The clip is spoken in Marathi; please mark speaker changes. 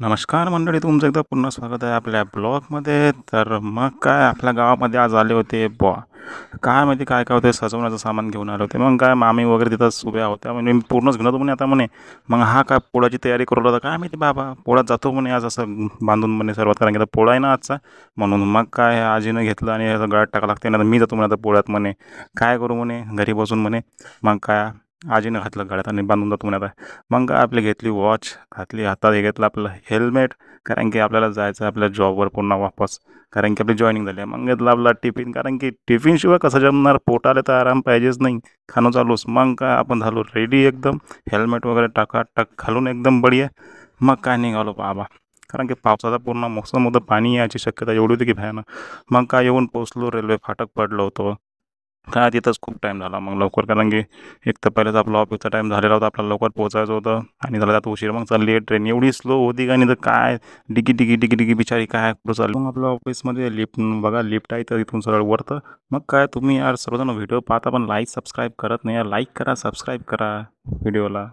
Speaker 1: नमस्कार मंडळी, तुमचं एकदा पुन्हा स्वागत आहे आपल्या ब्लॉगमध्ये. तर मग काय, आपल्या गावामध्ये आज आले होते काय माहिती काय काय होते, सजवण्याचं सामान घेऊन आले होते. मग काय मामी वगैरे तिथंच उभ्या होत्या, म्हणजे मी पूर्णच घेऊन होतो म्हणे आता म्हणे. मग हा काय पोळ्याची तयारी करू लागला, काय माहिती बाबा, पोळ्यात जातो म्हणे आज असं बांधून म्हणे सुरुवात कारण की आता पोळा आहे ना आजचा. म्हणून मग काय आजीनं घेतलं आणि असं गळ्यात टाका लागते ना, मी जातो म्हणे आता पोळ्यात म्हणे. काय करू म्हणे घरी बसून म्हणे. मग काय आजीनं घातलं गळ्यात आणि बांधून जातो म्हणे आता. मग काय आपली घेतली वॉच घातली हातात, हे घेतलं आपलं हेल्मेट, कारण की आपल्याला जायचं आहे आपल्या जॉबवर पुन्हा वापस, कारण की आपली जॉईनिंग झाली आहे. मग घेतला आपला टिफिन, कारण की टिफिनशिवाय कसं जमणार, पोटाला तर आराम पाहिजेच नाही, खाणं चालूच. मग काय आपण झालो रेडी एकदम, हेल्मेट वगैरे टाक घालून एकदम बढिया. मग काय निघालो बाबा, कारण की पावसाचा पूर्ण मोसम होतं, पाणी यायची शक्यता एवढी होती की भयानक. मग काय येऊन पोचलो, रेल्वे फाटक पडलो होतो. काय तिथंच खूप टाईम झाला मग लवकर, कारण की एक तर पहिलेच आपला ऑफिसचा टाईम झालेला होता, आपल्याला लवकर पोहोचायचं होतं आणि झाला त्यात उशीर. मग चालली आहे ट्रेन एवढी स्लो होती का, नाही तर काय डिगी डिगी डिगी डिगी बिचारी काय कुठं चालू. मग आपल्या ऑफिसमध्ये लिफ्ट बघा, लिफ्ट आहे तर इथून सरळ वरतं. मग काय तुम्ही यार सर्वजण व्हिडिओ पाहता पण लाईक सबस्क्राईब करत नाही यार, लाईक करा सबस्क्राईब करा व्हिडिओला.